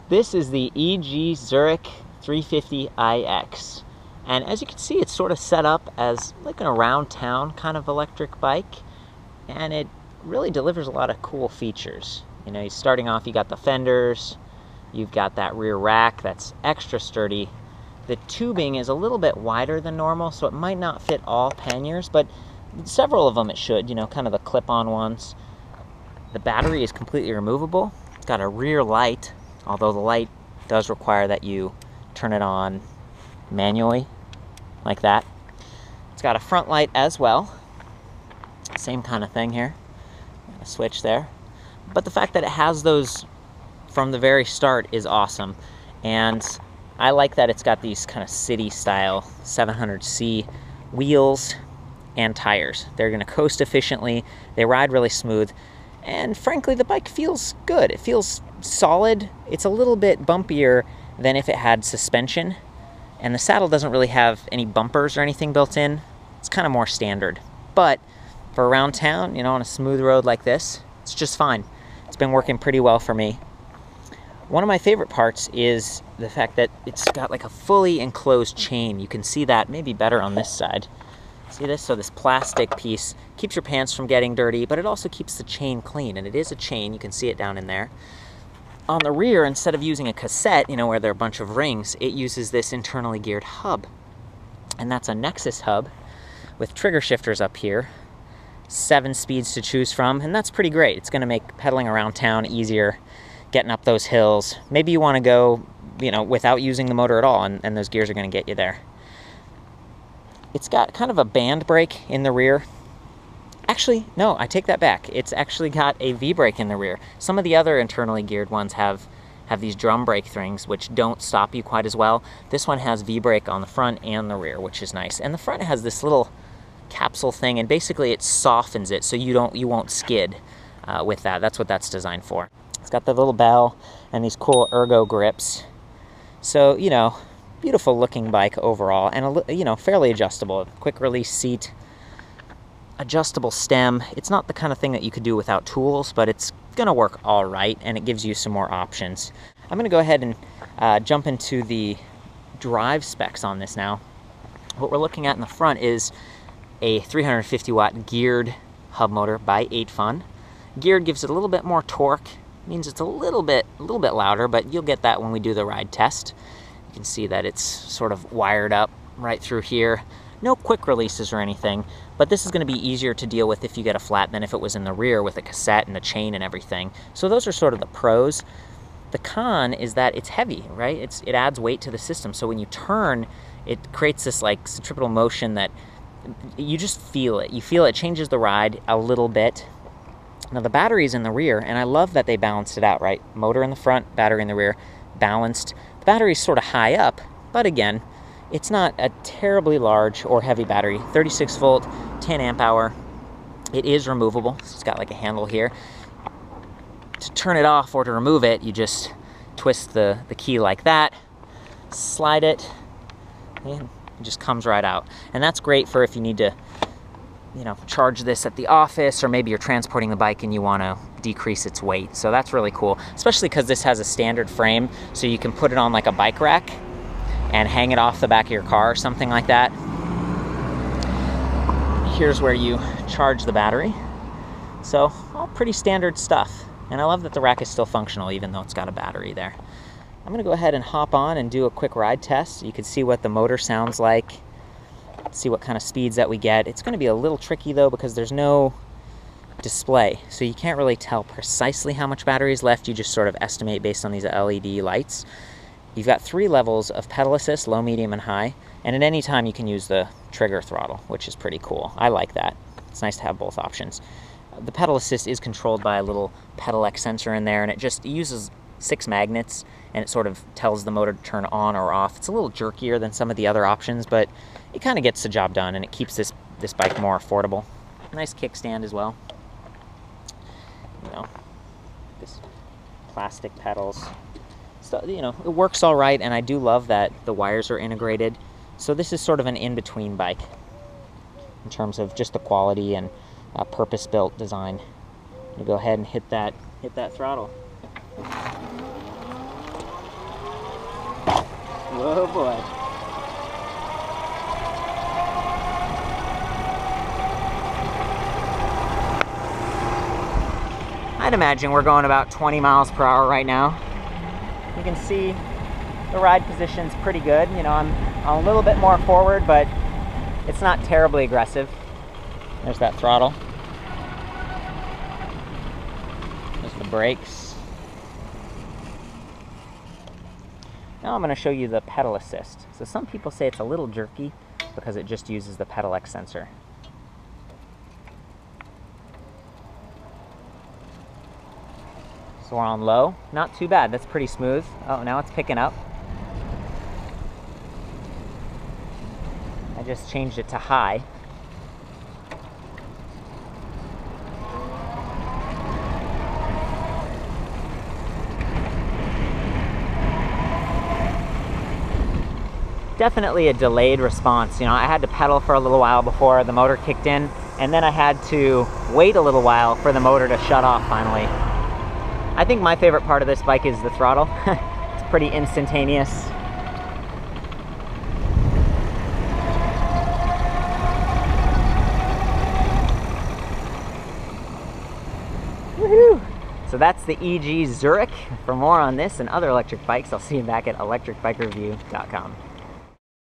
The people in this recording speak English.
This is the EG Zurich 350iX. And as you can see, it's sort of set up as like an around town kind of electric bike. And it really delivers a lot of cool features. You know, starting off, you got the fenders, you've got that rear rack that's extra sturdy. The tubing is a little bit wider than normal, so it might not fit all panniers, but several of them it should, you know, kind of the clip-on ones. The battery is completely removable. It's got a rear light, although the light does require that you turn it on manually, like that. It's got a front light as well. Same kind of thing here. Got a switch there. But the fact that it has those from the very start is awesome. And I like that it's got these kind of city-style 700C wheels and tires. They're going to coast efficiently, they ride really smooth, and frankly, the bike feels good. It feels solid. It's a little bit bumpier than if it had suspension, and the saddle doesn't really have any bumpers or anything built in. It's kind of more standard. But for around town, you know, on a smooth road like this, it's just fine. It's been working pretty well for me. One of my favorite parts is the fact that it's got like a fully enclosed chain. You can see that maybe better on this side. See this? So this plastic piece keeps your pants from getting dirty, but it also keeps the chain clean. And it is a chain. You can see it down in there. On the rear, instead of using a cassette, you know, where there are a bunch of rings, it uses this internally geared hub. And that's a Nexus hub with trigger shifters up here. 7 speeds to choose from, and that's pretty great. It's going to make pedaling around town easier, getting up those hills. Maybe you want to go, you know, without using the motor at all, and those gears are going to get you there. It's got kind of a band brake in the rear. Actually, no, I take that back. It's actually got a V-brake in the rear. Some of the other internally geared ones have these drum brake things, which don't stop you quite as well. This one has V-brake on the front and the rear, which is nice. And the front has this little capsule thing, and basically it softens it so you won't skid with that. That's what that's designed for. It's got the little bell and these cool ergo grips. So, you know, beautiful looking bike overall, and you know, fairly adjustable. Quick release seat, adjustable stem. It's not the kind of thing that you could do without tools, but it's gonna work all right, and it gives you some more options. I'm gonna go ahead and jump into the drive specs on this now. What we're looking at in the front is a 350 watt geared hub motor by 8Fun. Geared gives it a little bit more torque. Means it's a little bit louder, but you'll get that when we do the ride test. You can see that it's sort of wired up right through here. No quick releases or anything, but this is going to be easier to deal with if you get a flat than if it was in the rear with a cassette and a chain and everything. So those are sort of the pros. The con is that it's heavy, right? It adds weight to the system. So when you turn, it creates this like centripetal motion that you just feel it. You feel it changes the ride a little bit. Now the battery's in the rear, and I love that they balanced it out, right? Motor in the front, battery in the rear, balanced. The battery's sort of high up, but again, it's not a terribly large or heavy battery. 36 volt, 10 amp hour. It is removable, so it's got like a handle here. To turn it off or to remove it, you just twist the key like that, slide it, and it just comes right out. And that's great for if you need to, you know, charge this at the office, or maybe you're transporting the bike and you want to decrease its weight. So that's really cool, especially because this has a standard frame, so you can put it on like a bike rack and hang it off the back of your car or something like that. Here's where you charge the battery. So all pretty standard stuff. And I love that the rack is still functional even though it's got a battery there. I'm gonna go ahead and hop on and do a quick ride test. You can see what the motor sounds like, see what kind of speeds that we get. It's gonna be a little tricky though because there's no display, so you can't really tell precisely how much battery is left. You just sort of estimate based on these LED lights. You've got 3 levels of pedal assist, low, medium, and high, and at any time you can use the trigger throttle, which is pretty cool. I like that. It's nice to have both options. The pedal assist is controlled by a little pedal X sensor in there, and it uses 6 magnets, and it sort of tells the motor to turn on or off. It's a little jerkier than some of the other options, but it kind of gets the job done, and it keeps this bike more affordable. Nice kickstand as well. You know, this plastic pedals. So, you know, it works all right, and I do love that the wires are integrated. So this is sort of an in-between bike in terms of just the quality and purpose-built design. I'm gonna go ahead and hit that throttle. Whoa, boy. I'd imagine we're going about 20 miles per hour right now. You can see the ride position's pretty good. You know, I'm a little bit more forward, but it's not terribly aggressive. There's that throttle. There's the brakes. Now I'm going to show you the pedal assist. So some people say it's a little jerky because it just uses the pedal X sensor. So we're on low. Not too bad. That's pretty smooth. Oh, now it's picking up. I just changed it to high. Definitely a delayed response. You know, I had to pedal for a little while before the motor kicked in, and then I had to wait a little while for the motor to shut off finally. I think my favorite part of this bike is the throttle. It's pretty instantaneous. Woohoo! So that's the EG Zurich. For more on this and other electric bikes, I'll see you back at ElectricBikeReview.com.